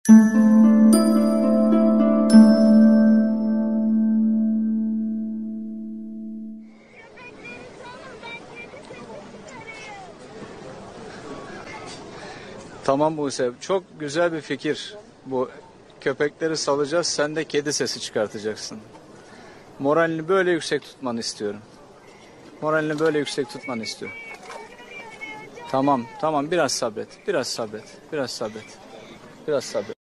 Tamam Buse, çok güzel bir fikir. Bu köpekleri salacağız, sen de kedi sesi çıkartacaksın. Moralini böyle yüksek tutmanı istiyorum. Moralini böyle yüksek tutmanı istiyorum. Tamam, tamam, biraz sabret, biraz sabret, biraz sabret, biraz sabret.